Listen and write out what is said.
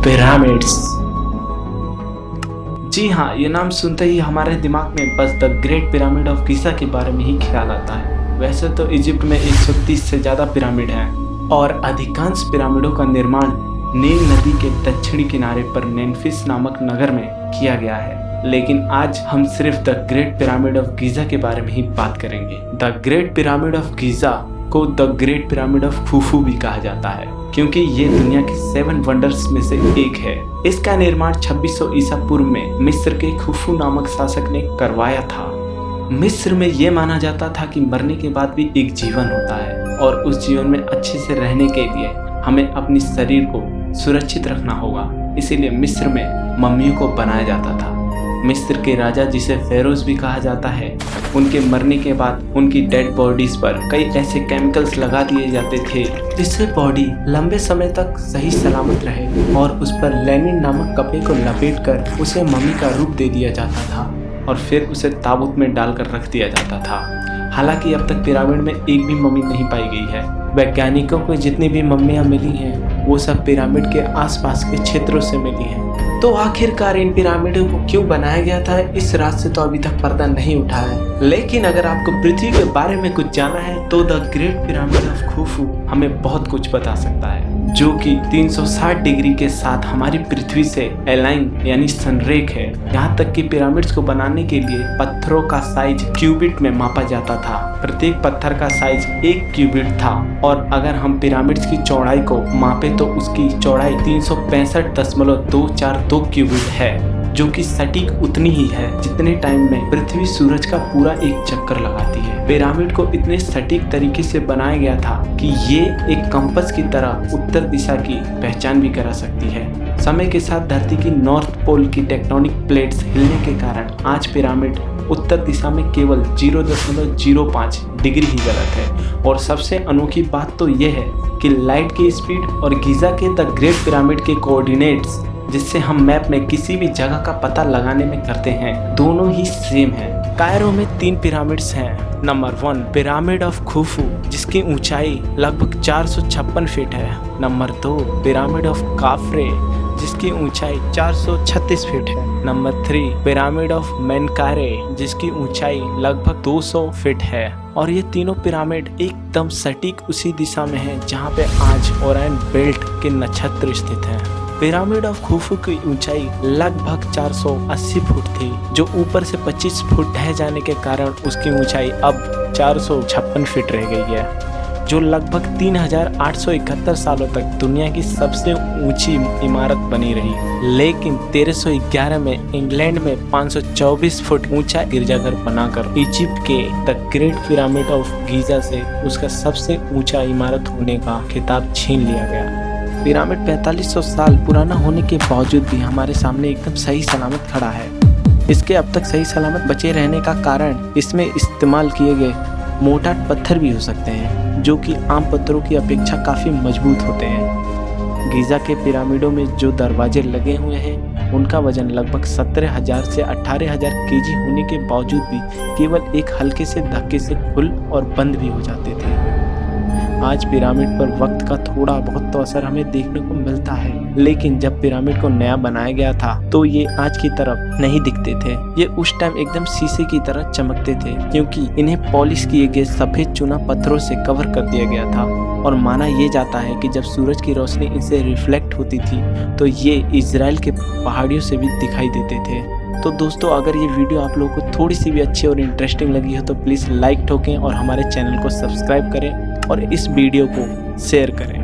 Pyramids. जी हाँ, ये नाम सुनते ही हमारे दिमाग में बस the great pyramid of Giza के बारे में ही ख्याल आता है। वैसे तो इजिप्ट में 130 से ज़्यादा पिरामिड हैं और अधिकांश पिरामिडों का निर्माण नील नदी के दक्षिणी किनारे पर मेम्फिस नामक नगर में किया गया है। लेकिन आज हम सिर्फ the great pyramid of Giza के बारे में ही बात करेंगे। The great pyramid of Giza को the great pyramid of Khufu भी कहा जाता है, क्योंकि ये दुनिया के 7 वंडर्स में से एक है। इसका निर्माण 2600 ईसा पूर्व में मिस्र के खुफू नामक शासक ने करवाया था। मिस्र में ये माना जाता था कि मरने के बाद भी एक जीवन होता है और उस जीवन में अच्छे से रहने के लिए हमें अपने शरीर को सुरक्षित रखना होगा। इसीलिए मिस्र में मम्मियों को बनाया जाता था। मिस्र के राजा, जिसे फेरोज भी कहा जाता है, उनके मरने के बाद उनकी डेड बॉडीज पर कई ऐसे केमिकल्स लगा दिए जाते थे जिससे बॉडी लंबे समय तक सही सलामत रहे, और उस पर लेनिन नामक कपड़े को लपेटकर उसे मम्मी का रूप दे दिया जाता था और फिर उसे ताबूत में डालकर रख दिया जाता था। हालांकि अब तक पिरामिड में एक भी मम्मी नहीं पाई गई है। वैज्ञानिकों को जितनी भी मम्मियाँ मिली हैं वो सब पिरामिड के आसपास के क्षेत्रों से मिली हैं। तो आखिरकार इन पिरामिडों को क्यों बनाया गया था, इस राज से तो अभी तक पर्दा नहीं उठा है। लेकिन अगर आपको पृथ्वी के बारे में कुछ जाना है तो the great pyramid of Khufu हमें बहुत कुछ बता सकता है, जो कि 360 डिग्री के साथ हमारी पृथ्वी से अलाइन यानी संरेख है। यहाँ तक कि पिरामिड्स को बनाने के लिए पत्थरों का साइज क्यूबिट में मापा जाता था। प्रत्येक पत्थर का साइज 1 क्यूबिट था, और अगर हम पिरामिड्स की चौड़ाई को मापे तो उसकी चौड़ाई 365.242 क्यूबिट है, जो कि सटीक उतनी ही है जितने टाइम में पृथ्वी सूरज का पूरा एक चक्कर लगाती है। पिरामिड को इतने सटीक तरीके से बनाया गया था कि ये एक कंपास की तरह उत्तर दिशा की पहचान भी करा सकती है। समय के साथ धरती की नॉर्थ पोल की टेक्टोनिक प्लेट्स हिलने के कारण आज पिरामिड उत्तर दिशा में केवल 0.05 डिग्री ही गलत है। और सबसे अनोखी बात तो यह है कि लाइट की स्पीड और गीज़ा के द ग्रेट पिरामिड के कोऑर्डिनेट्स, जिससे हम मैप में किसी भी जगह का पता लगाने में करते हैं, दोनों ही सेम हैं। कायरो में 3 पिरामिड्स हैं। नंबर 1 पिरामिड ऑफ खुफू, जिसकी ऊंचाई लगभग 456 फीट है। नंबर 2 पिरामिड ऑफ काफ्रे, जिसकी ऊंचाई 436 फीट है। नंबर 3 पिरामिड ऑफ मेनकारे, जिसकी ऊंचाई लगभग 200 फीट है। और ये तीनों पिरामिड एकदम सटीक उसी दिशा में हैं जहाँ पे आज ओरायन बेल्ट के नक्षत्र स्थित हैं। पिरामिड ऑफ खुफू की ऊंचाई लगभग 480 फुट थी, जो ऊपर से 25 फुट ढह जाने के कारण उसकी ऊंचाई अब 456 फीट रह गई है, जो लगभग 3871 सालों तक दुनिया की सबसे ऊंची इमारत बनी रही। लेकिन 1311 में इंग्लैंड में 524 फुट ऊंचा गिरजाघर बनाकर इजिप्ट के the great pyramid of Giza से उसका सबसे ऊंचा इमारत होने का खिताब छीन लिया गया। पिरामिड 4500 साल पुराना होने के बावजूद भी हमारे सामने एकदम सही सलामत खड़ा है। इसके अब तक सही सलामत बचे रहने का कारण इसमें इस्तेमाल किए गए मोटाट पत्थर भी हो सकते हैं, जो कि आम पत्थरों की अपेक्षा काफ़ी मजबूत होते हैं। गीज़ा के पिरामिडों में जो दरवाजे लगे हुए हैं उनका वजन लगभग 17,000 से 18,000 केजी होने के बावजूद भी केवल एक हल्के से धक्के से खुल और बंद भी हो जाते थे। आज पिरामिड पर वक्त का थोड़ा बहुत तो असर हमें देखने को मिलता है, लेकिन जब पिरामिड को नया बनाया गया था तो ये आज की तरफ नहीं दिखते थे। ये उस टाइम एकदम शीशे की तरह चमकते थे, क्योंकि इन्हें पॉलिश किए गए सफेद चूना पत्थरों से कवर कर दिया गया था। और माना ये जाता है कि जब सूरज की रोशनी इनसे रिफ्लेक्ट होती थी तो ये इजराइल के पहाड़ियों से भी दिखाई देते थे। तो दोस्तों, अगर ये वीडियो आप लोगों को थोड़ी सी भी अच्छी और इंटरेस्टिंग लगी हो तो प्लीज़ लाइक ठोकें और हमारे चैनल को सब्सक्राइब करें और इस वीडियो को शेयर करें।